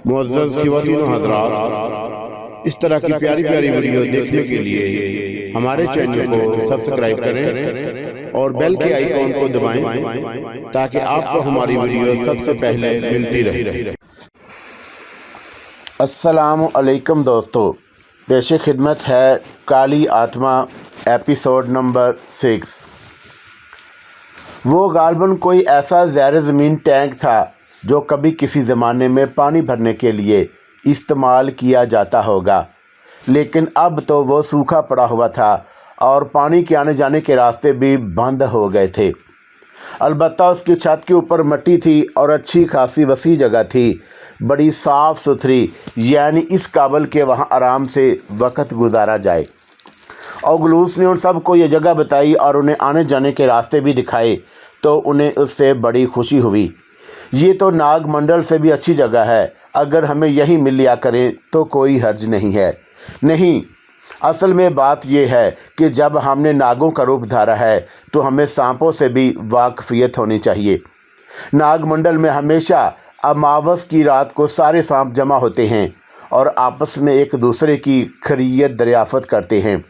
मुअज़्ज़ज़ ख़वातीन व हज़रात, इस तरह की प्यारी प्यारी वीडियो देखने के लिए हमारे चैनल को सब्सक्राइब करें और बेल के आइकॉन को दबाएं ताकि आपको हमारी वीडियो सबसे पहले मिलती रहे। अस्सलामु अलैकुम दोस्तों, पेश खिदमत है काली आत्मा एपिसोड नंबर 6। वो गालबन कोई ऐसा ज़ैर ज़मीन टैंक था जो कभी किसी ज़माने में पानी भरने के लिए इस्तेमाल किया जाता होगा, लेकिन अब तो वो सूखा पड़ा हुआ था और पानी के आने जाने के रास्ते भी बंद हो गए थे। अलबत्ता उसकी छत के ऊपर मिट्टी थी और अच्छी खासी वसी जगह थी, बड़ी साफ़ सुथरी, यानी इस काबिल के वहाँ आराम से वक्त गुजारा जाए। ओगलूस ने उन सबको ये जगह बताई और उन्हें आने जाने के रास्ते भी दिखाए, तो उन्हें उससे बड़ी खुशी हुई। ये तो नाग मंडल से भी अच्छी जगह है, अगर हमें यहीं मिल लिया करें तो कोई हर्ज नहीं है। नहीं, असल में बात यह है कि जब हमने नागों का रूप धारा है तो हमें सांपों से भी वाकफियत होनी चाहिए। नागमंडल में हमेशा अमावस की रात को सारे सांप जमा होते हैं और आपस में एक दूसरे की खैरियत दरियाफ़त करते हैं।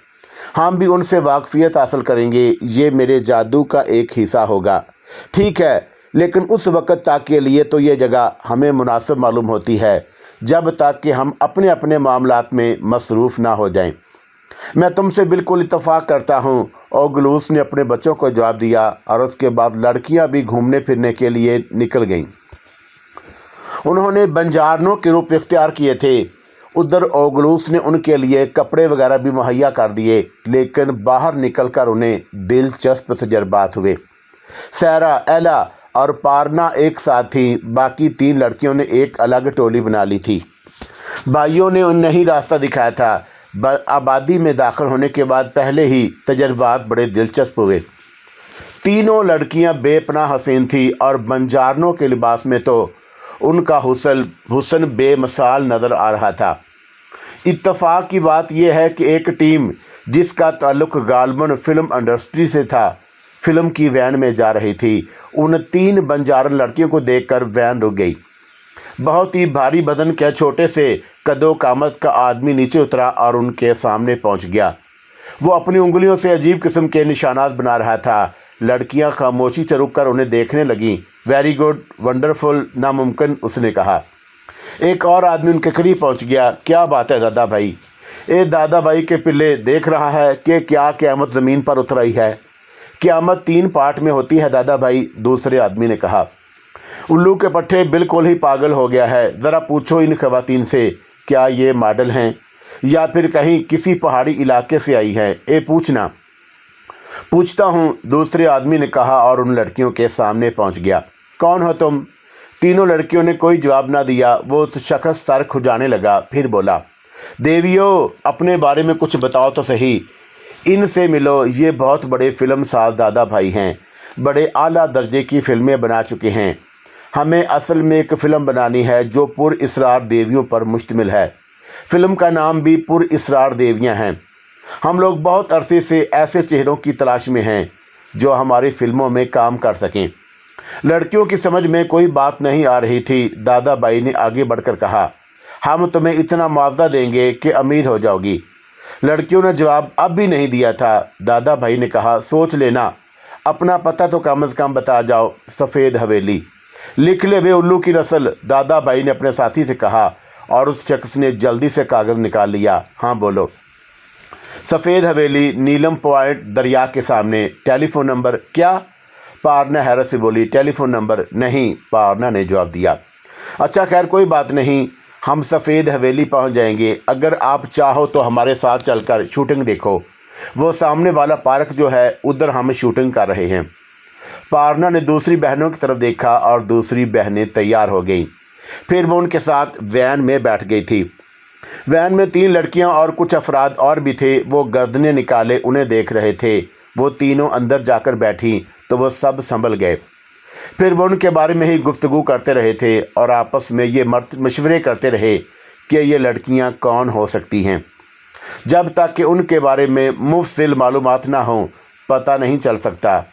हम भी उनसे वाकफियत हासिल करेंगे, ये मेरे जादू का एक हिस्सा होगा। ठीक है, लेकिन उस वक़्त तक के लिए तो ये जगह हमें मुनासिब मालूम होती है जब तक कि हम अपने अपने मामलात में मसरूफ़ ना हो जाएं। मैं तुमसे बिल्कुल इत्तफ़ाक़ करता हूँ। ओगलूस ने अपने बच्चों को जवाब दिया और उसके बाद लड़कियाँ भी घूमने फिरने के लिए निकल गईं। उन्होंने बंजारनों के रूप इख्तियार किए थे। उधर ओगलूस ने उनके लिए कपड़े वगैरह भी मुहैया कर दिए, लेकिन बाहर निकलकर उन्हें दिलचस्प तजर्बात हुए। सैरा, एला और पारना एक साथ थी, बाकी 3 लड़कियों ने एक अलग टोली बना ली थी। भाइयों ने उन्हें ही रास्ता दिखाया था। आबादी में दाखिल होने के बाद पहले ही तजर्बात बड़े दिलचस्प हुए। तीनों लड़कियां बेपनाह हसीन थी और बंजारनों के लिबास में तो उनका हुस्न बेमिसाल नज़र आ रहा था। इत्तफाक की बात यह है कि एक टीम जिसका ताल्लुक़ गालबन फ़िल्म इंडस्ट्री से था, फ़िल्म की वैन में जा रही थी। उन 3 बंजारन लड़कियों को देखकर वैन रुक गई। बहुत ही भारी बदन के छोटे से कदो कामत का आदमी नीचे उतरा और उनके सामने पहुंच गया। वो अपनी उंगलियों से अजीब किस्म के निशानात बना रहा था। लड़कियां खामोशी से रुककर उन्हें देखने लगीं। वेरी गुड, वंडरफुल, नामुमकिन, उसने कहा। एक और आदमी उनके करीब पहुंच गया। क्या बात है दादा भाई? ए दादा भाई के पिल्ले, देख रहा है कि क्या क़यामत ज़मीन पर उतर आई है? क़यामत 3 पार्ट में होती है दादा भाई, दूसरे आदमी ने कहा। उल्लू के पट्टे बिल्कुल ही पागल हो गया है। ज़रा पूछो इन ख़वातीन से, क्या ये मॉडल हैं या फिर कहीं किसी पहाड़ी इलाके से आई हैं? ए पूछना। पूछता हूँ, दूसरे आदमी ने कहा और उन लड़कियों के सामने पहुँच गया। कौन हो तुम? तीनों लड़कियों ने कोई जवाब ना दिया। वो उस शख्स सर खुजाने लगा, फिर बोला, देवियों, अपने बारे में कुछ बताओ तो सही। इनसे मिलो, ये बहुत बड़े फ़िल्म साज दादा भाई हैं, बड़े आला दर्जे की फ़िल्में बना चुके हैं। हमें असल में एक फ़िल्म बनानी है जो पुरइसरार देवियों पर मुश्तमिल है। फ़िल्म का नाम भी पुरइसरार देवियाँ हैं। हम लोग बहुत अरसे से ऐसे चेहरों की तलाश में हैं जो हमारी फ़िल्मों में काम कर सकें। लड़कियों की समझ में कोई बात नहीं आ रही थी। दादा भाई ने आगे बढ़कर कहा, हम तुम्हें इतना मुआवजा देंगे कि अमीर हो जाओगी। लड़कियों ने जवाब अब भी नहीं दिया था। दादा भाई ने कहा, सोच लेना, अपना पता तो कम से कम बता जाओ। सफ़ेद हवेली। लिख ले वे उल्लू की नस्ल, दादा भाई ने अपने साथी से कहा और उस शख्स ने जल्दी से कागज़ निकाल लिया। हाँ बोलो। सफ़ेद हवेली, नीलम पॉइंट, दरिया के सामने। Telephone number? क्या? पारना हैरत से बोली। टेलीफोन नंबर नहीं, पारना ने जवाब दिया। अच्छा खैर, कोई बात नहीं, हम सफ़ेद हवेली पहुंच जाएंगे। अगर आप चाहो तो हमारे साथ चलकर शूटिंग देखो। वो सामने वाला पार्क जो है, उधर हम शूटिंग कर रहे हैं। पारना ने दूसरी बहनों की तरफ देखा और दूसरी बहनें तैयार हो गईं। फिर वो उनके साथ वैन में बैठ गई थी। वैन में 3 लड़कियां और कुछ अफराद और भी थे। वो गर्दनें निकाले उन्हें देख रहे थे। वो तीनों अंदर जाकर बैठी तो वो सब संभल गए। फिर वो उनके बारे में ही गुफ्तगू करते रहे थे और आपस में ये मशवरे करते रहे कि ये लड़कियां कौन हो सकती हैं। जब तक कि उनके बारे में मुफस्सिल मालूमात ना हों, पता नहीं चल सकता।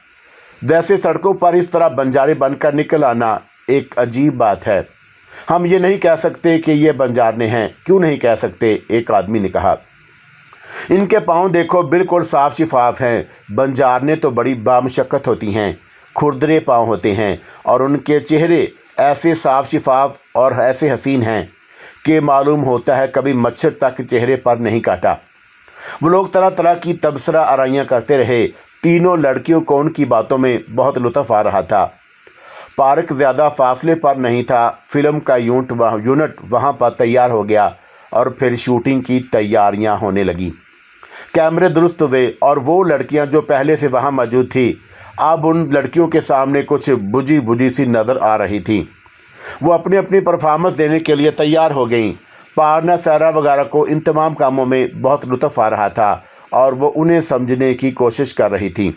वैसे सड़कों पर इस तरह बंजारे बनकर निकल आना एक अजीब बात है। हम ये नहीं कह सकते कि ये बंजारने हैं। क्यों नहीं कह सकते? एक आदमी ने कहा। इनके पाँव देखो, बिल्कुल साफ शिफाफ हैं। बंजारने तो बड़ी बामशक्कत होती हैं, खुरदरे पाँव होते हैं, और उनके चेहरे ऐसे साफ शिफाफ और ऐसे हसीन हैं कि मालूम होता है कभी मच्छर तक चेहरे पर नहीं काटा। वो लोग तरह तरह की तबसरा आराइयाँ करते रहे। तीनों लड़कियों को उनकी बातों में बहुत लुत्फ़ आ रहा था। पार्क ज़्यादा फासले पर नहीं था। फिल्म का यूनिट वहाँ पर तैयार हो गया और फिर शूटिंग की तैयारियाँ होने लगी। कैमरे दुरुस्त हुए और वो लड़कियाँ जो पहले से वहाँ मौजूद थी अब उन लड़कियों के सामने कुछ बुझी बुझी सी नज़र आ रही थी। वो अपनी अपनी परफॉर्मेंस देने के लिए तैयार हो गईं। पारना सारा वगैरह को इन तमाम कामों में बहुत लुत्फ़ आ रहा था और वो उन्हें समझने की कोशिश कर रही थी,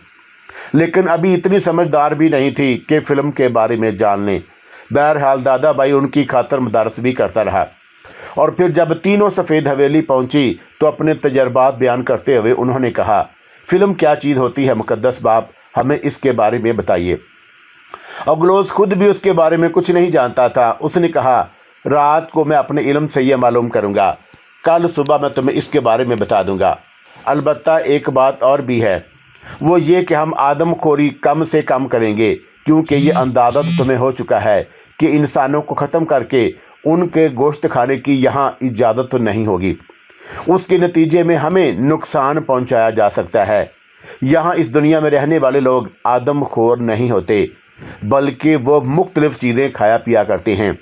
लेकिन अभी इतनी समझदार भी नहीं थी कि फ़िल्म के बारे में जान लें। बहरहाल दादा भाई उनकी खातर मदारत भी करता रहा। और फिर जब तीनों सफ़ेद हवेली पहुंची तो अपने तजर्बात बयान करते हुए उन्होंने कहा, फ़िल्म क्या चीज़ होती है मुक़द्दस बाप, हमें इसके बारे में बताइए। अगलोस खुद भी उसके बारे में कुछ नहीं जानता था। उसने कहा, रात को मैं अपने इल्म से ये मालूम करूँगा, कल सुबह मैं तुम्हें इसके बारे में बता दूँगा। अलबत्ता एक बात और भी है, वो ये कि हम आदमखोरी कम से कम करेंगे, क्योंकि ये अंदाज़ा तो तुम्हें हो चुका है कि इंसानों को ख़त्म करके उनके गोश्त खाने की यहाँ इजाज़त तो नहीं होगी। उसके नतीजे में हमें नुकसान पहुँचाया जा सकता है। यहाँ इस दुनिया में रहने वाले लोग आदमखोर नहीं होते, बल्कि वो मुख्तलिफ़ चीज़ें खाया पिया करते हैं।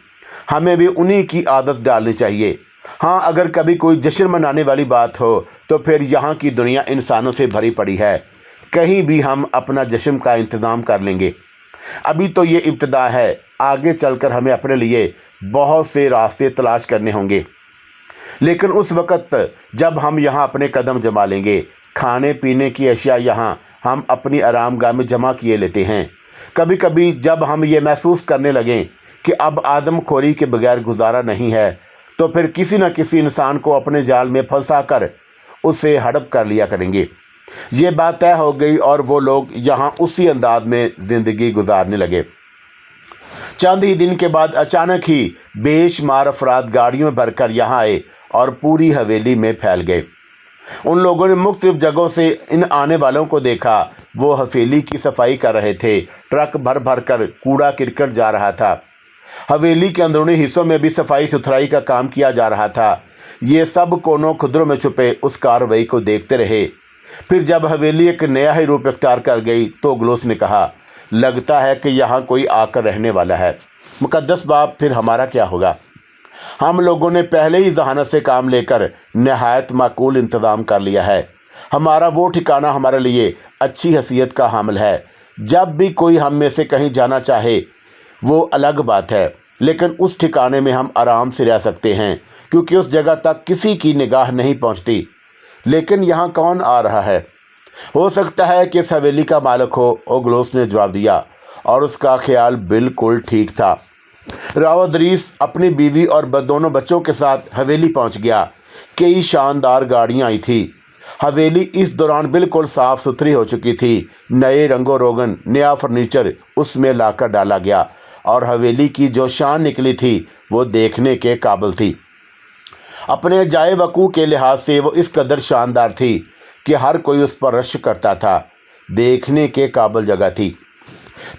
हमें भी उन्हीं की आदत डालनी चाहिए। हाँ, अगर कभी कोई जश्न मनाने वाली बात हो तो फिर यहाँ की दुनिया इंसानों से भरी पड़ी है। कहीं भी हम अपना जश्न का इंतज़ाम कर लेंगे। अभी तो ये इब्तिदा है, आगे चलकर हमें अपने लिए बहुत से रास्ते तलाश करने होंगे। लेकिन उस वक़्त जब हम यहाँ अपने कदम जमा लेंगे, खाने पीने की अशिया यहाँ हम अपनी आरामगाह में जमा किए लेते हैं। कभी कभी जब हम ये महसूस करने लगें कि अब आदमखोरी के बगैर गुजारा नहीं है, तो फिर किसी न किसी इंसान को अपने जाल में फंसा कर उसे हड़प कर लिया करेंगे। ये बात तय हो गई और वो लोग यहाँ उसी अंदाज में ज़िंदगी गुजारने लगे। चंद ही दिन के बाद अचानक ही बेशुमार अफराद गाड़ियों में भरकर यहाँ आए और पूरी हवेली में फैल गए। उन लोगों ने मुख्तलिफ जगहों से इन आने वालों को देखा। वो हवेली की सफाई कर रहे थे। ट्रक भर भर कर कूड़ा किरकट जा रहा था। हवेली के अंदरूनी हिस्सों में भी सफाई सुथराई का काम किया जा रहा था। ये सब कोनों खुदरों में छुपे उस कार्रवाई को देखते रहे। फिर जब हवेली एक नया ही रूप इख्तियार कर गई तो ग्लोस ने कहा, लगता है कि यहाँ कोई आकर रहने वाला है। मुक़द्दस बाप, फिर हमारा क्या होगा? हम लोगों ने पहले ही जहानत से काम लेकर नहायत माकूल इंतज़ाम कर लिया है। हमारा वो ठिकाना हमारे लिए अच्छी हैसियत का हामिल है। जब भी कोई हम में से कहीं जाना चाहे वो अलग बात है, लेकिन उस ठिकाने में हम आराम से रह सकते हैं, क्योंकि उस जगह तक किसी की निगाह नहीं पहुंचती। लेकिन यहाँ कौन आ रहा है? हो सकता है कि इस हवेली का मालिक हो, ओगलोस ने जवाब दिया, और उसका ख्याल बिल्कुल ठीक था। रावदरीस अपनी बीवी और दोनों बच्चों के साथ हवेली पहुंच गया। कई शानदार गाड़ियां आई थी। हवेली इस दौरान बिल्कुल साफ़ सुथरी हो चुकी थी। नए रंगो रोगन, नया फर्नीचर उसमें लाकर डाला गया और हवेली की जो शान निकली थी वो देखने के काबिल थी। अपने जाए वकू के लिहाज से वो इस कदर शानदार थी कि हर कोई उस पर रश करता था। देखने के काबिल जगह थी।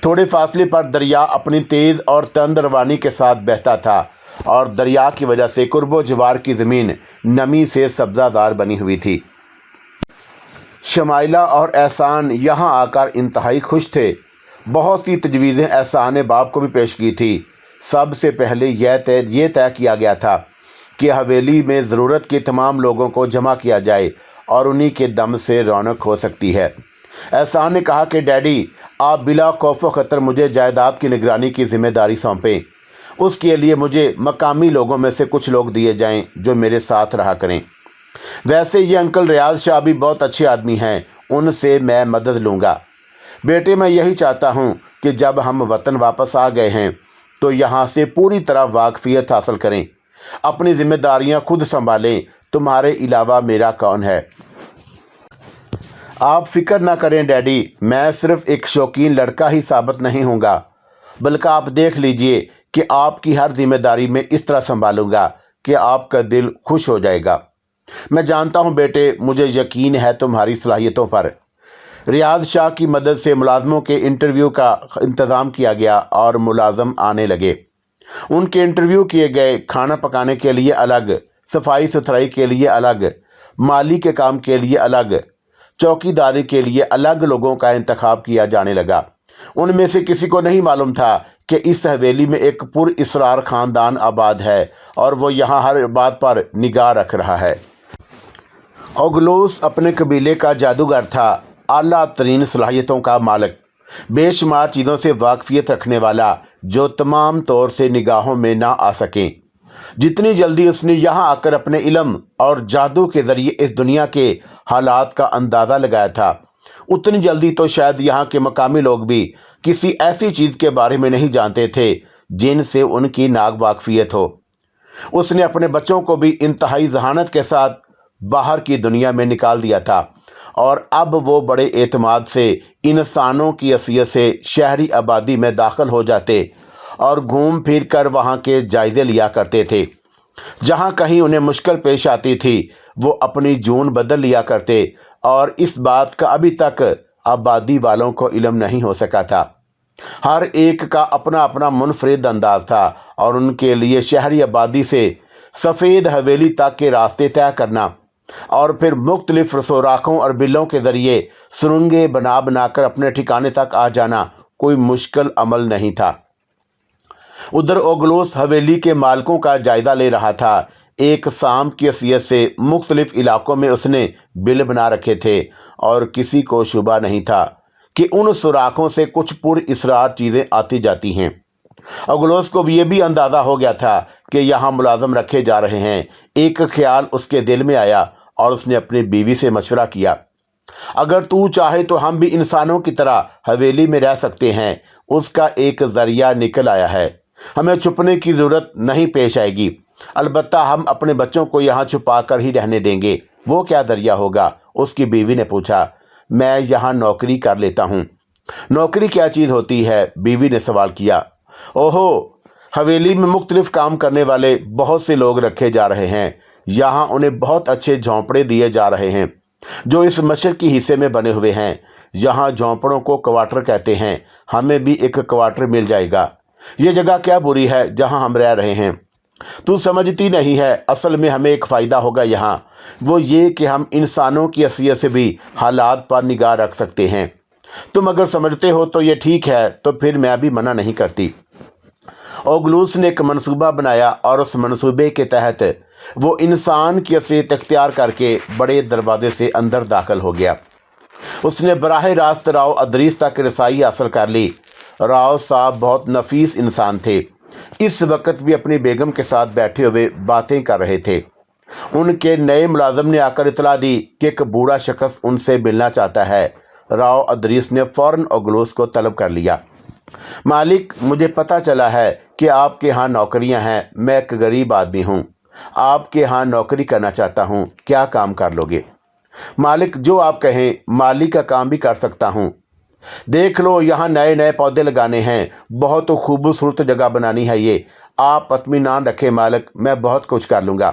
थोड़े फासले पर दरिया अपनी तेज़ और तंद रवानी के साथ बहता था और दरिया की वजह से कुर्बो जवार की ज़मीन नमी से सब्ज़ादार बनी हुई थी। शमाइला और एहसान यहाँ आकर इंतहाई खुश थे। बहुत सी तजवीज़ें एहसान ने बाप को भी पेश की थी। सबसे पहले ये तय किया गया था कि हवेली में ज़रूरत के तमाम लोगों को जमा किया जाए और उन्हीं के दम से रौनक हो सकती है। एहसान ने कहा कि डैडी, आप बिला खौफ ख़तर मुझे जायदाद की निगरानी की ज़िम्मेदारी सौंपें। उसके लिए मुझे मकामी लोगों में से कुछ लोग दिए जाएं जो मेरे साथ रहा करें। वैसे ये अंकल रियाज शाह भी बहुत अच्छे आदमी हैं, उनसे मैं मदद लूँगा। बेटे, मैं यही चाहता हूँ कि जब हम वतन वापस आ गए हैं तो यहाँ से पूरी तरह वाकफियत हासिल करें, अपनी ज़िम्मेदारियाँ खुद संभालें। तुम्हारे अलावा मेरा कौन है? आप फिक्र ना करें डैडी, मैं सिर्फ एक शौकीन लड़का ही साबित नहीं होऊंगा, बल्कि आप देख लीजिए کہ آپ کی ہر ذمہ داری میں اس طرح سنبھالوں گا کہ آپ کا دل خوش ہو جائے گا۔ میں جانتا ہوں بیٹے، مجھے یقین ہے تمہاری صلاحیتوں پر۔ ریاض شاہ کی مدد سے ملازموں کے انٹرویو کا انتظام کیا گیا اور ملازم آنے لگے۔ ان کے انٹرویو کیے گئے، کھانا پکانے کے لیے الگ، صفائی ستھرائی کے لیے الگ، مالی کے کام کے لیے الگ، چوکی داری کے لیے الگ لوگوں کا انتخاب کیا جانے لگا۔ ان میں سے کسی کو نہیں معلوم تھا کہ اس حویلی میں ایک پر اسرار خاندان آباد ہے اور وہ یہاں ہر بات پر نگاہ رکھ رہا ہے۔ اوگلوس اپنے قبیلے کا جادوگر تھا، اعلیٰ ترین صلاحیتوں کا مالک، بے شمار چیزوں سے واقفیت رکھنے والا جو تمام طور سے نگاہوں میں نہ آ سکیں۔ جتنی جلدی اس نے یہاں آ کر اپنے علم اور جادو کے ذریعے اس دنیا کے حالات کا اندازہ لگایا تھا، اتنی جلدی تو شاید یہاں کے مقامی لوگ بھی کسی ایسی چیز کے بارے میں نہیں جانتے تھے جن سے ان کی ناگ واقفیت ہو۔ اس نے اپنے بچوں کو بھی انتہائی ذہانت کے ساتھ باہر کی دنیا میں نکال دیا تھا، اور اب وہ بڑے اعتماد سے انسانوں کی حیثیت سے شہری آبادی میں داخل ہو جاتے اور گھوم پھر کر وہاں کے جائزے لیا کرتے تھے۔ جہاں کہیں انہیں مشکل پیش آتی تھی وہ اپنی جون بدل لیا کرتے، اور اس بات کا ابھی تک آبادی والوں کو علم نہیں ہو سکا تھا۔ ہر ایک کا اپنا اپنا منفرد انداز تھا، اور ان کے لیے شہری آبادی سے سفید حویلی تک کے راستے طے کرنا اور پھر مختلف سوراخوں اور بلوں کے ذریعے سرنگیں بنا بنا کر اپنے ٹھکانے تک آ جانا کوئی مشکل عمل نہیں تھا۔ ادھر اوگلوس حویلی کے مالکوں کا جائزہ لے رہا تھا۔ ایک سام کی حیثیت سے مختلف علاقوں میں اس نے بل بنا رکھے تھے، اور کسی کو شبہ نہیں تھا کہ ان سوراخوں سے کچھ پر اسرار چیزیں آتی جاتی ہیں۔ اوگلوس کو یہ بھی اندازہ ہو گیا تھا کہ یہاں ملازم رکھے جا رہے ہیں۔ ایک خیال اس کے دل میں آیا اور اس نے اپنی بیوی سے مشورہ کیا، اگر تو چاہے تو ہم بھی انسانوں کی طرح حویلی میں رہ سکتے ہیں۔ اس کا ایک ذریعہ نکل آیا ہے، ہمیں چھپنے کی ضرورت نہیں پیش آئے گی، البتہ ہم اپنے بچوں کو یہاں چھپا کر ہی رہنے دیں گے۔ وہ کیا ذریعہ ہوگا؟ اس کی بیوی نے پوچھا۔ میں یہاں نوکری کر لیتا ہوں۔ نوکری کیا چیز ہوتی ہے؟ بیوی نے سوال کیا۔ اوہو، حویلی میں مختلف کام کرنے والے بہت سے لوگ رکھے جا رہے ہیں۔ یہاں انہیں بہت اچھے جھونپڑے دیے جا رہے ہیں جو اس مشرقی حصے میں بنے ہوئے ہیں۔ یہاں جھونپڑوں کو کوارٹر کہتے ہیں، ہمیں بھی ایک کوارٹر مل جائے گا۔ یہ جگہ کیا بری ہے جہاں ہم رہ رہے ہیں؟ تو سمجھتی نہیں ہے، اصل میں ہمیں ایک فائدہ ہوگا یہاں، وہ یہ کہ ہم انسانوں کی حیثیت سے بھی حالات پر نگاہ رکھ سکتے ہیں۔ تم اگر سمجھتے ہو تو یہ ٹھیک ہے، تو پھر میں بھی منع نہیں کرتی۔ اوگلوس نے ایک منصوبہ بنایا اور اس منصوبے کے تحت وہ انسان کی حیثیت اختیار کر کے بڑے دروازے سے اندر داخل ہو گیا۔ اس نے براہ راست راؤ ادریس تک رسائی حاصل کر لی۔ راؤ صاحب بہت نفیس انسان تھے، اس وقت بھی اپنی بیگم کے ساتھ بیٹھے ہوئے باتیں کر رہے تھے۔ ان کے نئے ملازم نے آ کر اطلاع دی کہ ایک بوڑھا شخص ان سے ملنا چاہتا ہے۔ راؤ ادریس نے فوراً اوگلوس کو طلب کر لیا۔ مالک، مجھے پتہ چلا ہے کہ آپ کے ہاں نوکریاں ہیں، میں ایک غریب آدمی ہوں، آپ کے ہاں نوکری کرنا چاہتا ہوں، کیا کام کر لو گے؟ مالک، جو آپ کہیں، مالی کا کام بھی کر سکتا ہوں۔ دیکھ لو، یہاں نئے نئے پودے لگانے ہیں، بہت خوبصورت جگہ بنانی ہے یہ، آپ اطمینان رکھیں مالک، میں بہت کچھ کر لوں گا۔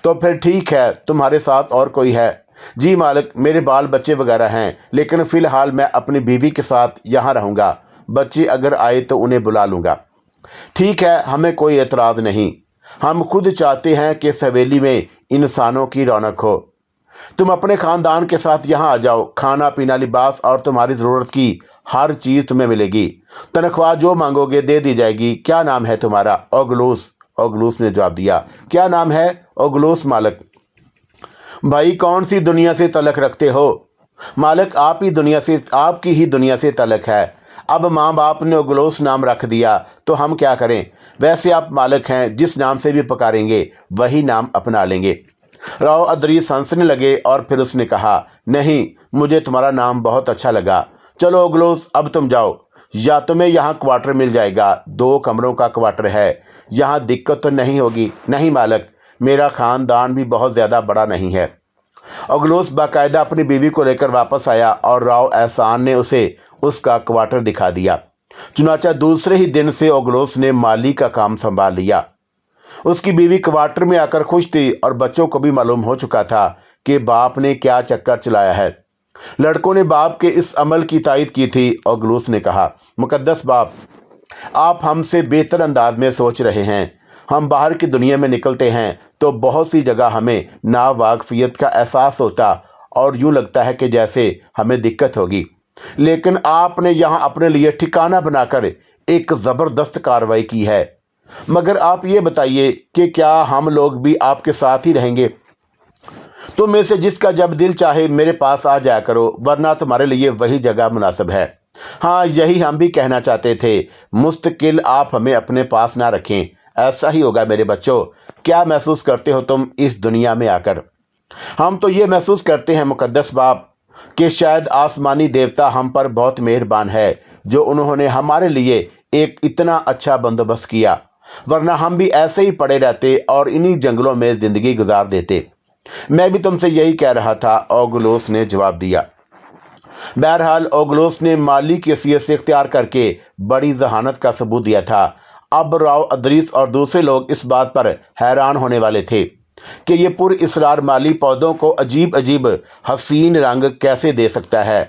تو پھر ٹھیک ہے، تمہارے ساتھ اور کوئی ہے؟ جی مالک، میرے بال بچے وغیرہ ہیں، لیکن فی الحال میں اپنی بیوی کے ساتھ یہاں رہوں گا، بچے اگر آئے تو انہیں بلا لوں گا۔ ٹھیک ہے، ہمیں کوئی اعتراض نہیں، ہم خود چاہتے ہیں کہ اس حویلی میں انسانوں کی رونق ہو۔ تم اپنے خاندان کے ساتھ یہاں آ جاؤ، کھانا پینا، لباس اور تمہاری ضرورت کی ہر چیز تمہیں ملے گی، تنخواہ جو مانگو گے دے دی جائے گی۔ کیا نام ہے تمہارا؟ اوگلوس۔ اوگلوس نے جواب دیا۔ کیا نام ہے؟ اوگلوس مالک۔ بھائی، کون سی دنیا سے تعلق رکھتے ہو؟ مالک، آپ کی ہی دنیا سے تعلق ہے۔ اب ماں باپ نے اوگلوس نام رکھ دیا تو ہم کیا کریں؟ ویسے آپ مالک ہیں، جس نام سے بھی پکاریں گے وہی نام اپنا لیں گے۔ راؤ ادریس ہنسنے لگے اور پھر اس نے کہا، نہیں، مجھے تمہارا نام بہت اچھا لگا۔ چلو اوگلوس، اب تم جاؤ، یا تمہیں یہاں کوارٹر مل جائے گا، 2 کمروں کا کوارٹر ہے، یہاں دقت تو نہیں ہوگی؟ نہیں مالک، میرا خاندان بھی بہت زیادہ بڑا نہیں ہے۔ اوگلوس باقاعدہ اپنی بیوی کو لے کر واپس آیا اور راؤ احسان نے اسے اس کا کوارٹر دکھا دیا۔ चुनाचा दूसरे ही दिन से ओगलोस ने माली का काम संभाल लिया। उसकी बीवी क्वार्टर में आकर खुश थी और बच्चों को भी मालूम हो चुका था कि बाप ने क्या चक्कर चलाया है। लड़कों ने बाप के इस अमल की तायद की थी। ओगलोस ने कहा, मुकद्दस बाप, आप हमसे बेहतर अंदाज में सोच रहे हैं। हम बाहर की दुनिया में निकलते हैं तो बहुत सी जगह हमें नावाकफियत का एहसास होता और यूँ लगता है कि जैसे हमें दिक्कत होगी, लेकिन आपने यहाँ अपने लिए ठिकाना बनाकर एक ज़बरदस्त कार्रवाई की है। मगर आप ये बताइए कि क्या हम लोग भी आपके साथ ही रहेंगे? तुम में से जिसका जब दिल चाहे मेरे पास आ जाया करो, वरना तुम्हारे लिए वही जगह मुनासिब है। हाँ, यही हम भी कहना चाहते थे। मुस्तकिल आप हमें अपने पास ना रखें। ऐसा ही होगा मेरे बच्चों। क्या महसूस करते हो तुम इस दुनिया में आकर? हम तो ये महसूस करते हैं मुकद्दस बाप कि शायद आसमानी देवता हम पर बहुत मेहरबान है, जो उन्होंने हमारे लिए एक इतना अच्छा बंदोबस्त किया, वरना हम भी ऐसे ही पड़े रहते और इन्हीं जंगलों में ज़िंदगी गुजार देते। मैं भी तुमसे यही कह रहा था, ओगलोस ने जवाब दिया। बहरहाल ओगलोस ने माली की हैसियत से इख्तियार करके बड़ी जहानत का सबूत दिया था। अब राव अदरीस और दूसरे लोग इस बात पर हैरान होने वाले थे कि ये पुर इसरार माली पौधों को अजीब अजीब हसीन रंग कैसे दे सकता है,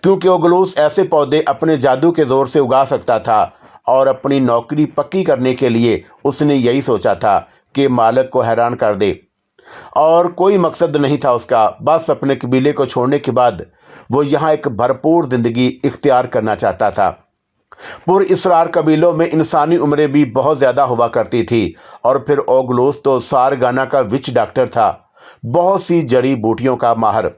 क्योंकि ओगलोस ऐसे पौधे अपने जादू के ज़ोर से उगा सकता था और अपनी नौकरी पक्की करने के लिए उसने यही सोचा था कि मालिक को हैरान कर दे। और कोई मकसद नहीं था उसका, बस अपने कबीले को छोड़ने के बाद वो यहाँ एक भरपूर ज़िंदगी इख्तियार करना चाहता था। पुर इसरार कबीलों में इंसानी उम्रें भी बहुत ज़्यादा हुआ करती थी और फिर ओगलोस तो सारगाना का विच डॉक्टर था, बहुत सी जड़ी बूटियों का माहिर।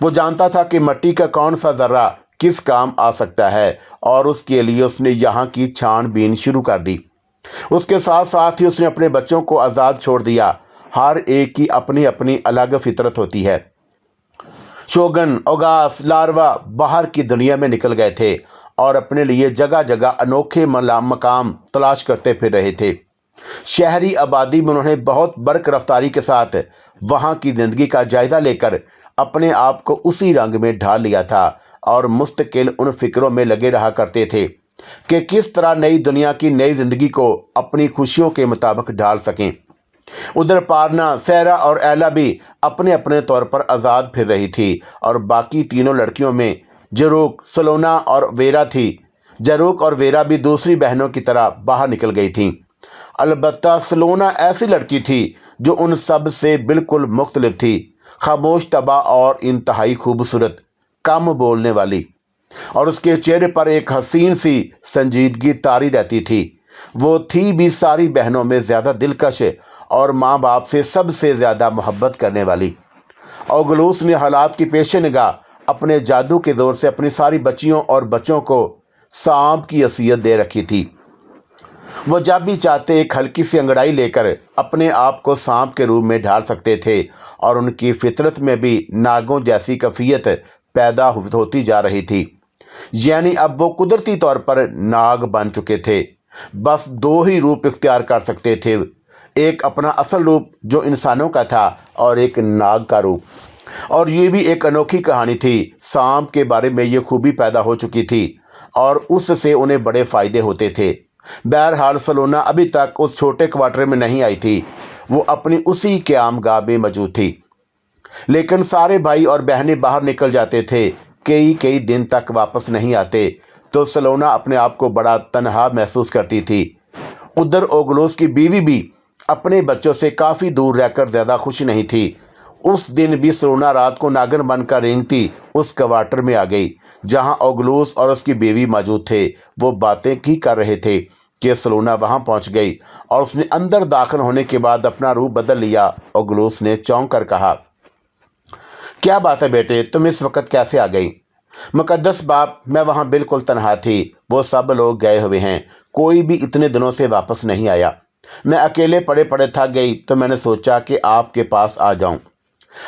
वो जानता था कि मिट्टी का कौन सा ज़र्रा किस काम आ सकता है और उसके लिए उसने यहाँ की छानबीन शुरू कर दी। उसके साथ साथ ही उसने अपने बच्चों को आज़ाद छोड़ दिया। हर एक की अपनी अपनी अलग फितरत होती है। शोगन, ओगास, लार्वा बाहर की दुनिया में निकल गए थे और अपने लिए जगह जगह अनोखे मकाम तलाश करते फिर रहे थे। शहरी आबादी में उन्होंने बहुत बर्क रफ्तारी के साथ वहाँ की ज़िंदगी का जायज़ा लेकर अपने आप को उसी रंग में ढाल लिया था और मुस्तकिल उन फिक्रों में लगे रहा करते थे कि किस तरह नई दुनिया की नई ज़िंदगी को अपनी खुशियों के मुताबिक ढाल सकें। उधर पारना, सहरा और एला भी अपने अपने तौर पर आज़ाद फिर रही थी और बाकी तीनों लड़कियों में जरूक, सलोना और वेरा थी। जरूक और वेरा भी दूसरी बहनों की तरह बाहर निकल गई थीं। अलबत्ता सलोना ऐसी लड़की थी जो उन सब से बिल्कुल मुख्तलिफ थी, खामोश तबा और इंतहाई खूबसूरत, कम बोलने वाली, और उसके चेहरे पर एक हसीन सी संजीदगी तारी रहती थी। वो थी भी सारी बहनों में ज़्यादा दिलकश और माँ बाप से सबसे ज़्यादा मोहब्बत करने वाली। ओगलोस ने हालात की पेश निगाह अपने जादू के ज़ोर से अपनी सारी बच्चियों और बच्चों को सांप की हैसियत दे रखी थी। वो जब भी चाहते एक हल्की सी अंगड़ाई लेकर अपने आप को सांप के रूप में ढाल सकते थे और उनकी फितरत में भी नागों जैसी कैफियत पैदा होती जा रही थी। यानी अब वो कुदरती तौर पर नाग बन चुके थे। बस दो ही रूप इख्तियार कर सकते थे, एक अपना असल रूप जो इंसानों का था और एक नाग का रूप। और ये भी एक अनोखी कहानी थी। सांप के बारे में ये खूबी पैदा हो चुकी थी और उससे उन्हें बड़े फ़ायदे होते थे। बहरहाल सलोना अभी तक उस छोटे क्वार्टर में नहीं आई थी, वो अपनी उसी क़यामगाह में मौजूद थी। लेकिन सारे भाई और बहनें बाहर निकल जाते थे, कई कई दिन तक वापस नहीं आते, तो सलोना अपने आप को बड़ा तन्हा महसूस करती थी। उधर ओगलोस की बीवी भी अपने बच्चों से काफ़ी दूर रहकर ज़्यादा खुश नहीं थी। उस दिन भी सलोना रात को नागिन बनकर रेंगती उस क्वार्टर में आ गई जहां ओगलोस और उसकी बीवी मौजूद थे। वो बातें की कर रहे थे कि सलोना वहां पहुंच गई और उसने अंदर दाखिल होने के बाद अपना रूप बदल लिया। ओगलोस ने चौंक कर कहा, क्या बात है बेटे, तुम इस वक्त कैसे आ गई? मुकद्दस बाप, मैं वहाँ बिल्कुल तन्हा थी, वो सब लोग गए हुए हैं, कोई भी इतने दिनों से वापस नहीं आया। मैं अकेले पड़े पड़े थक गई तो मैंने सोचा कि आपके पास आ जाऊं।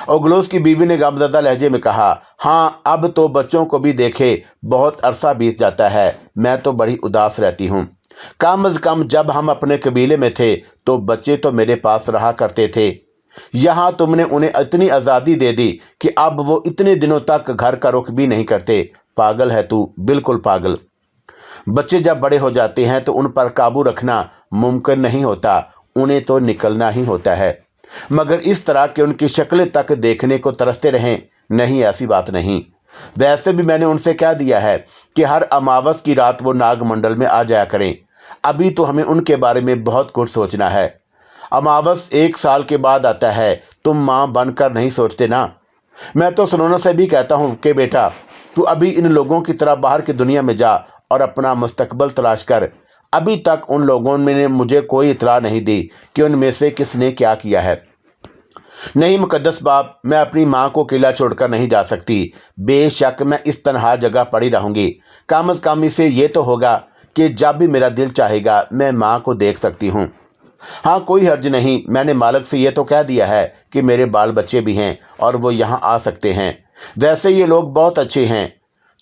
ओगलोस की बीवी ने गमज़दा लहजे में कहा, हाँ, अब तो बच्चों को भी देखे बहुत अरसा बीत जाता है, मैं तो बड़ी उदास रहती हूँ। कम अज़ कम जब हम अपने कबीले में थे तो बच्चे तो मेरे पास रहा करते थे। यहाँ तुमने उन्हें इतनी आज़ादी दे दी कि अब वो इतने दिनों तक घर का रुख भी नहीं करते। पागल है तू, बिल्कुल पागल। बच्चे जब बड़े हो जाते हैं तो उन पर काबू रखना मुमकिन नहीं होता, उन्हें तो निकलना ही होता है। मगर इस तरह कि उनकी शक्लें तक देखने को तरसते रहें, नहीं, ऐसी बात नहीं। वैसे भी मैंने उनसे कह दिया है कि हर अमावस की रात वो नागमंडल में आ जाया करें। अभी तो हमें उनके बारे में बहुत कुछ सोचना है। अमावस 1 साल के बाद आता है, तुम माँ बनकर नहीं सोचते ना। मैं तो सलोना से भी कहता हूँ कि बेटा, तू अभी इन लोगों की तरह बाहर की दुनिया में जा और अपना मुस्तकबल तलाश कर। अभी तक उन लोगों ने मुझे कोई इतला नहीं दी कि उनमें से किसने क्या किया है। नहीं मुकद्दस बाप, मैं अपनी माँ को किला छोड़कर नहीं जा सकती। बेशक मैं इस तनहा जगह पड़ी रहूंगी। कम अज़ कम इसे ये तो होगा कि जब भी मेरा दिल चाहेगा मैं माँ को देख सकती हूँ। हाँ, कोई हर्ज नहीं। मैंने मालिक से ये तो कह दिया है कि मेरे बाल बच्चे भी हैं और वो यहाँ आ सकते हैं। वैसे ये लोग बहुत अच्छे हैं।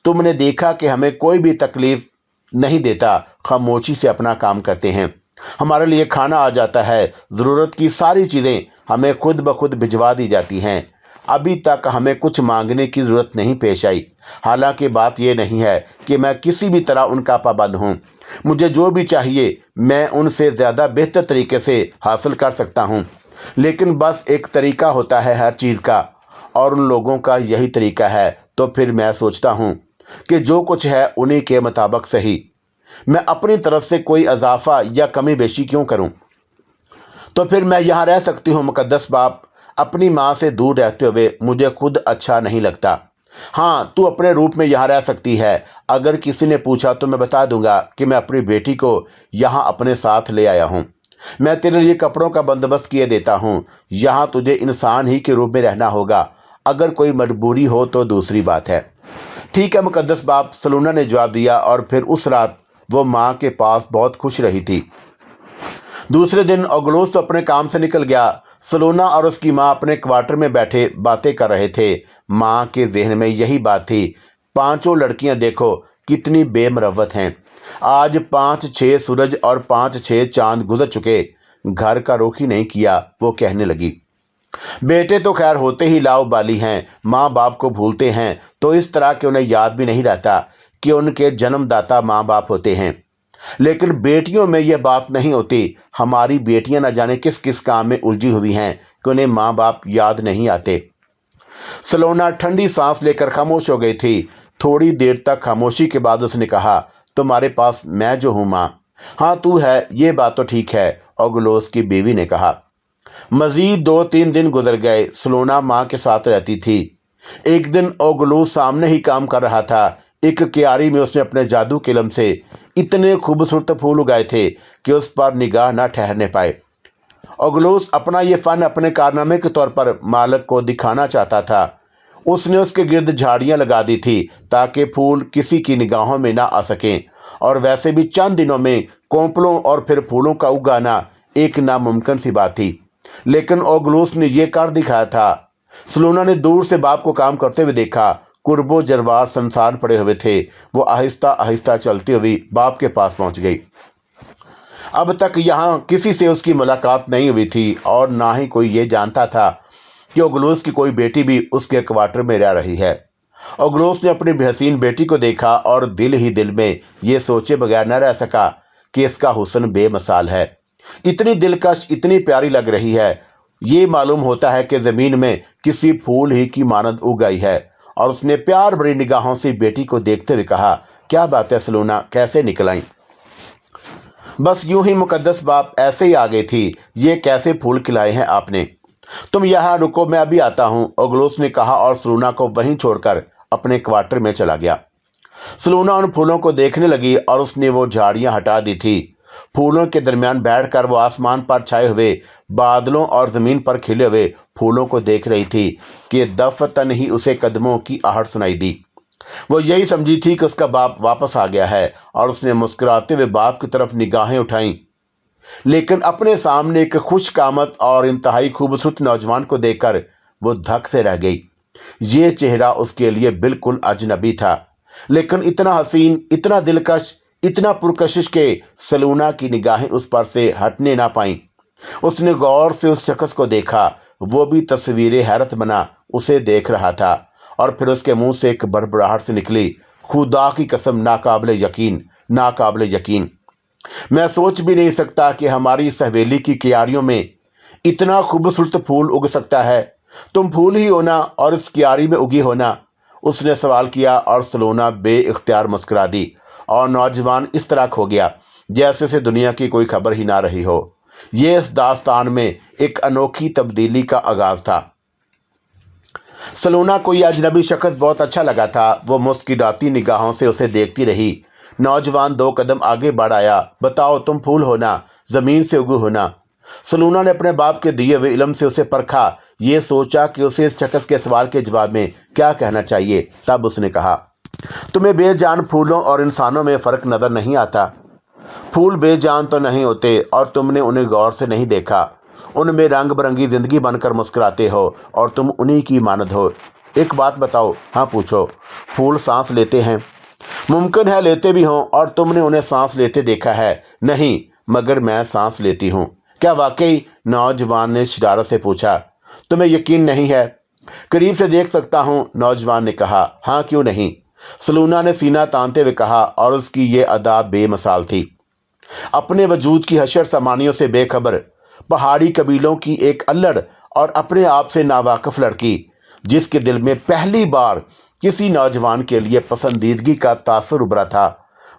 तुमने देखा कि हमें कोई भी तकलीफ नहीं देता, खामोशी से अपना काम करते हैं। हमारे लिए खाना आ जाता है, ज़रूरत की सारी चीज़ें हमें खुद ब खुद भिजवा दी जाती हैं। अभी तक हमें कुछ मांगने की ज़रूरत नहीं पेश आई। हालांकि बात यह नहीं है कि मैं किसी भी तरह उनका पाबंद हूँ। मुझे जो भी चाहिए मैं उनसे ज़्यादा बेहतर तरीके से हासिल कर सकता हूँ। लेकिन बस एक तरीका होता है हर चीज़ का, और उन लोगों का यही तरीका है। तो फिर मैं सोचता हूँ कि जो कुछ है उन्हीं के मुताबिक सही। मैं अपनी तरफ से कोई इजाफा या कमी बेशी क्यों करूं? तो फिर मैं यहाँ रह सकती हूँ मुकद्दस बाप। अपनी माँ से दूर रहते हुए मुझे खुद अच्छा नहीं लगता। हाँ, तू अपने रूप में यहाँ रह सकती है। अगर किसी ने पूछा तो मैं बता दूंगा कि मैं अपनी बेटी को यहाँ अपने साथ ले आया हूँ। मैं तेरे लिए कपड़ों का बंदोबस्त किए देता हूँ। यहाँ तुझे इंसान ही के रूप में रहना होगा। अगर कोई मजबूरी हो तो दूसरी बात है। ठीक है मुकद्दस बाप, सलोना ने जवाब दिया। और फिर उस रात वो माँ के पास बहुत खुश रही थी। दूसरे दिन ओगलोस तो अपने काम से निकल गया। सलोना और उसकी माँ अपने क्वार्टर में बैठे बातें कर रहे थे। माँ के जहन में यही बात थी, 5 लड़कियां देखो कितनी बेमरवत हैं। आज 5-6 सूरज और 5-6 चांद गुजर चुके, घर का रुख ही नहीं किया। वो कहने लगी, बेटे तो खैर होते ही लाओबाली हैं, माँ बाप को भूलते हैं तो इस तरह के उन्हें याद भी नहीं रहता कि उनके जन्मदाता माँ बाप होते हैं। लेकिन बेटियों में यह बात नहीं होती। हमारी बेटियां न जाने किस किस काम में उलझी हुई हैं कि उन्हें माँ बाप याद नहीं आते। सलोना ठंडी सांस लेकर खामोश हो गई थी। थोड़ी देर तक खामोशी के बाद उसने कहा, तुम्हारे पास मैं जो हूँ माँ। हाँ तू है, ये बात तो ठीक है, ओगलोस की बीवी ने कहा। मजीद 2-3 दिन गुजर गए। सलोना माँ के साथ रहती थी। एक दिन ओगलोस सामने ही काम कर रहा था। एक क्यारी में उसने अपने जादू के कलम से इतने खूबसूरत फूल उगाए थे कि उस पर निगाह न ठहरने पाए। ओगलोस अपना ये फन अपने कारनामे के तौर पर मालिक को दिखाना चाहता था। उसने उसके गिर्द झाड़ियां लगा दी थी ताकि फूल किसी की निगाहों में ना आ सकें। और वैसे भी चंद दिनों में कोंपलों और फिर फूलों का उगाना एक नामुमकिन सी बात थी। लेकिन ओगलोस ने यह कर दिखाया था। सलोना ने दूर से बाप को काम करते हुए देखा। कुर्बो जरवार संसार पड़े हुए थे। वो आहिस्ता आहिस्ता चलती हुई बाप के पास पहुंच गई। अब तक यहाँ किसी से उसकी मुलाकात नहीं हुई थी और ना ही कोई ये जानता था कि ओगलोस की कोई बेटी भी उसके क्वार्टर में रह रही है। ओगलोस ने अपनी हसीन बेटी को देखा और दिल ही दिल में ये सोचे बगैर न रह सका कि इसका हुस्न बेमिसाल है। इतनी दिलकश, इतनी प्यारी लग रही है। ये मालूम होता है कि ज़मीन में किसी फूल ही की मानद उग गई है। और उसने प्यार भरी निगाहों से बेटी को देखते हुए कहा, क्या बात है सलोना, कैसे निकल आई? बस यूं ही मुकद्दस बाप, ऐसे ही आ गई थी। ये कैसे फूल खिलाए हैं आपने? तुम यहाँ रुको, मैं अभी आता हूँ, ओगलोस ने कहा और सलोना को वहीं छोड़कर अपने क्वार्टर में चला गया। सलोना उन फूलों को देखने लगी और उसने वो झाड़ियाँ हटा दी थी। फूलों के दरमियान बैठकर वो आसमान पर छाए हुए बादलों और ज़मीन पर खिले हुए फूलों को देख रही थी कि दफतन ही उसे कदमों की आहट सुनाई दी। वो यही समझी थी कि उसका बाप वापस आ गया है और उसने मुस्कुराते हुए बाप की तरफ निगाहें उठाईं। लेकिन अपने सामने एक खुशकामत और इंतहाई खूबसूरत नौजवान को देखकर वो धक से रह गई। ये चेहरा उसके लिए बिल्कुल अजनबी था, लेकिन इतना हसीन, इतना दिलकश, इतना पुरकशिश के सलोना की निगाहें उस पर से हटने ना पाईं। उसने गौर से उस शख्स को देखा। वो भी तस्वीर हैरत बना उसे देख रहा था। और फिर उसके मुंह से एक बड़बड़ाहट से निकली, खुदा की कसम, नाकाबिले यकीन, नाकाबिल यकीन। मैं सोच भी नहीं सकता कि हमारी इस हवेली की क्यारियों में इतना खूबसूरत फूल उग सकता है। तुम फूल ही हो ना और इस क्यारी में उगी हो ना? उसने सवाल किया और सलोना बेइख्तियार मुस्कुरा दी और नौजवान इस तरह खो गया जैसे से दुनिया की कोई खबर ही ना रही हो। ये इस दास्तान में एक अनोखी तब्दीली का आगाज था। सलोना को यह अजनबी शख्स बहुत अच्छा लगा था। वो मुस्कुराती निगाहों से उसे देखती रही। नौजवान 2 कदम आगे बढ़ आया। बताओ, तुम फूल हो ना, ज़मीन से उगे हो ना? सलोना ने अपने बाप के दिए हुए इल्म से उसे परखा। ये सोचा कि उसे इस शख्स के सवाल के जवाब में क्या कहना चाहिए। तब उसने कहा, तुम्हें बेजान फूलों और इंसानों में फ़र्क नज़र नहीं आता? फूल बेजान तो नहीं होते और तुमने उन्हें गौर से नहीं देखा। उनमें रंग बिरंगी ज़िंदगी बनकर मुस्कुराते हो और तुम उन्हीं की मानद हो। एक बात बताओ, हाँ पूछो, फूल सांस लेते हैं? मुमकिन है लेते भी हों और तुमने उन्हें सांस लेते देखा है? नहीं, मगर मैं सांस लेती हूँ। क्या वाकई? नौजवान ने शरारत से पूछा। तुम्हें यकीन नहीं है? करीब से देख सकता हूँ, नौजवान ने कहा। हाँ, क्यों नहीं? सलोना ने सीना तानते हुए कहा और उसकी ये अदा बेमिसाल थी। अपने वजूद की हशर समानियों से बेखबर पहाड़ी कबीलों की एक अल्लड़ और अपने आप से नावाकिफ लड़की, जिसके दिल में पहली बार किसी नौजवान के लिए पसंदीदगी का तासुर उभरा था,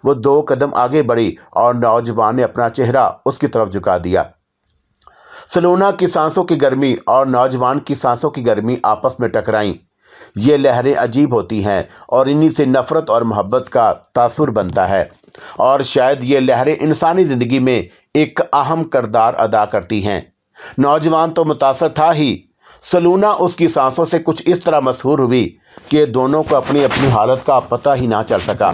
वो 2 कदम आगे बढ़ी और नौजवान ने अपना चेहरा उसकी तरफ झुका दिया। सलोना की सांसों की गर्मी और नौजवान की सांसों की गर्मी आपस में टकराईं। ये लहरें अजीब होती हैं और इन्हीं से नफ़रत और मोहब्बत का तासुर बनता है और शायद ये लहरें इंसानी ज़िंदगी में एक अहम किरदार अदा करती हैं। नौजवान तो मुतासर था ही। सलोना उसकी सांसों से कुछ इस तरह मशहूर हुई कि दोनों को अपनी अपनी हालत का पता ही ना चल सका।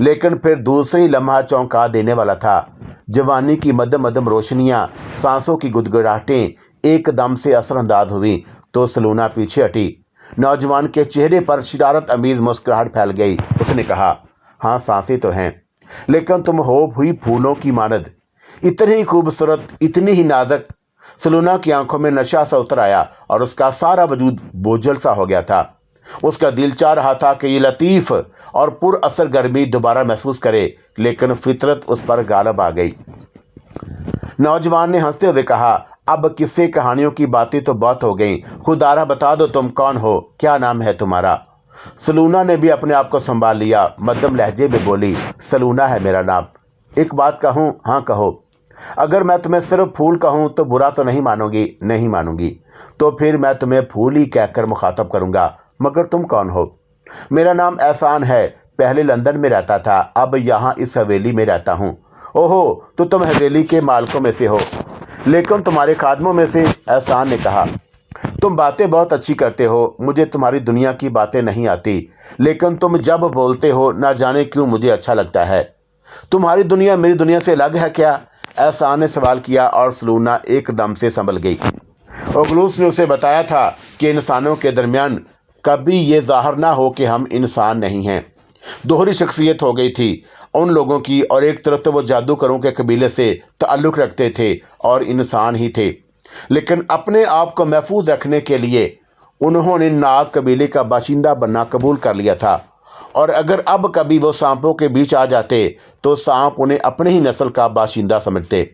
लेकिन फिर दूसरी लम्हा चौंका देने वाला था। जवानी की मदम मदम रोशनियां, सांसों की गुदगुदाहटें एकदम से असरअंदाज हुई तो सलोना पीछे हटी। नौजवान के चेहरे पर शरारत अमीज मुस्कुराहट फैल गई। उसने कहा, हाँ सांसें तो हैं, लेकिन तुम हो हुई फूलों की मानद, इतनी ही खूबसूरत, इतनी ही नाजुक। सलोना की आंखों में नशा सा उतर आया और उसका सारा वजूद बोझल सा हो गया था। उसका दिल चाह रहा था कि ये लतीफ़ और पुर असर गर्मी दोबारा महसूस करे, लेकिन फितरत उस पर गालिब आ गई। नौजवान ने हंसते हुए कहा, अब किस्से कहानियों की बातें तो बहुत हो गईं। खुदारा बता दो, तुम कौन हो? क्या नाम है तुम्हारा? सलोना ने भी अपने आप को संभाल लिया। मध्यम लहजे में बोली, सलोना है मेरा नाम। एक बात कहूँ? हाँ कहो। अगर मैं तुम्हें सिर्फ फूल कहूँ तो बुरा तो नहीं मानोगी? नहीं मानूंगी। तो फिर मैं तुम्हें फूल ही कहकर मुखातब करूँगा। मगर तुम कौन हो? मेरा नाम एहसान है। पहले लंदन में रहता था, अब यहाँ इस हवेली में रहता हूँ। ओहो, तो तुम हवेली के मालिकों में से हो? लेकिन तुम्हारे खादमों में से, एहसान ने कहा। तुम बातें बहुत अच्छी करते हो, मुझे तुम्हारी दुनिया की बातें नहीं आती, लेकिन तुम जब बोलते हो ना जाने क्यों मुझे अच्छा लगता है। तुम्हारी दुनिया मेरी दुनिया से अलग है क्या? एहसान ने सवाल किया और सलोना एकदम से संभल गई। ओगलूस ने उसे बताया था कि इंसानों के दरमियान कभी ये ज़ाहिर ना हो कि हम इंसान नहीं हैं। दोहरी शख्सियत हो गई थी उन लोगों की, और एक तरफ तो वो जादूगरों के कबीले से ताल्लुक़ रखते थे और इंसान ही थे, लेकिन अपने आप को महफूज रखने के लिए उन्होंने नाग कबीले का बाशिंदा बनना कबूल कर लिया था। और अगर अब कभी वो सांपों के बीच आ जाते तो सांप उन्हें अपने ही नस्ल का बाशिंदा समझते।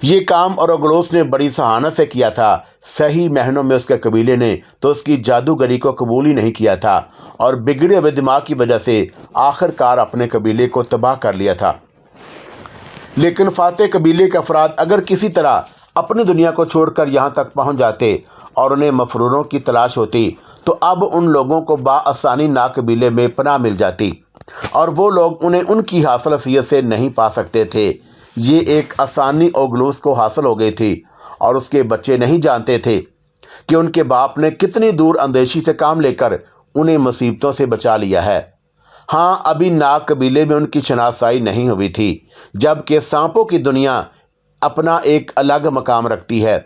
ये काम ओगलोस ने बड़ी सहानत से किया था। सही महीनों में उसके कबीले ने तो उसकी जादूगरी को कबूल ही नहीं किया था और बिगड़े हुए दिमाग की वजह से आखिरकार अपने कबीले को तबाह कर लिया था। लेकिन फातेह कबीले के अफराद अगर किसी तरह अपनी दुनिया को छोड़कर यहाँ तक पहुँच जाते और उन्हें मफरूरों की तलाश होती तो अब उन लोगों को बाआसानी नाग कबीले में पनाह मिल जाती और वो लोग उन्हें उनकी हासिल हसीयत से नहीं पा सकते थे। ये एक आसानी ओगलूस को हासिल हो गई थी और उसके बच्चे नहीं जानते थे कि उनके बाप ने कितनी दूर अंदेशी से काम लेकर उन्हें मुसीबतों से बचा लिया है। हाँ, अभी नाग कबीले में उनकी शनासाई नहीं हुई थी, जबकि सांपों की दुनिया अपना एक अलग मकाम रखती है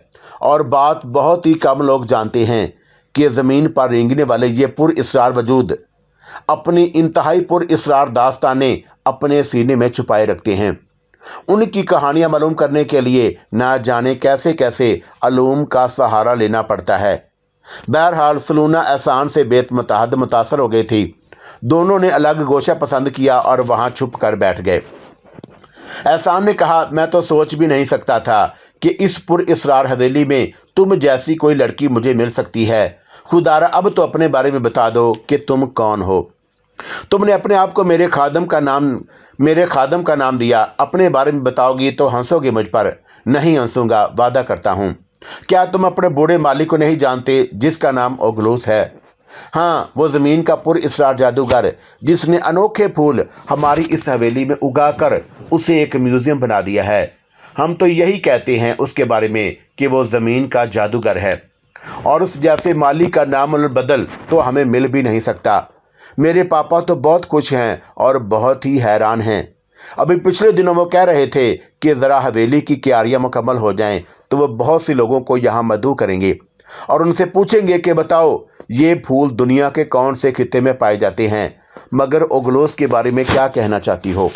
और बात बहुत ही कम लोग जानते हैं कि ज़मीन पर रेंगने वाले ये पुरइसरार वजूद अपनी इंतहाई पुरइसरार दास्तानें अपने सीने में छुपाए रखते हैं। उनकी कहानियां मालूम करने के लिए ना जाने कैसे कैसे अलूम का सहारा लेना पड़ता है। बहरहाल सलोना एहसान से बेतमताहद मुतासर हो गई थी। दोनों ने अलग गोशा पसंद किया और वहां छुप कर बैठ गए। एहसान ने कहा, मैं तो सोच भी नहीं सकता था कि इस पुरअसरार हवेली में तुम जैसी कोई लड़की मुझे मिल सकती है। खुदारा अब तो अपने बारे में बता दो कि तुम कौन हो। तुमने अपने आप को मेरे खादम का नाम दिया। अपने बारे में बताओगी तो हंसोगे मुझ पर। नहीं हंसूंगा, वादा करता हूँ। क्या तुम अपने बूढ़े मालिक को नहीं जानते जिसका नाम ओगलूस है? हाँ, वो ज़मीन का पुरअसरार जादूगर जिसने अनोखे फूल हमारी इस हवेली में उगाकर उसे एक म्यूज़ियम बना दिया है। हम तो यही कहते हैं उसके बारे में कि वो ज़मीन का जादूगर है, और उस जैसे मालिक का नाम बदल तो हमें मिल भी नहीं सकता। मेरे पापा तो बहुत खुश हैं और बहुत ही हैरान हैं। अभी पिछले दिनों वो कह रहे थे कि ज़रा हवेली की क्यारियाँ मुकम्मल हो जाएं तो वो बहुत सी लोगों को यहाँ मदऊ करेंगे और उनसे पूछेंगे कि बताओ ये फूल दुनिया के कौन से खित्ते में पाए जाते हैं। मगर ओगलोस के बारे में क्या कहना चाहती हो?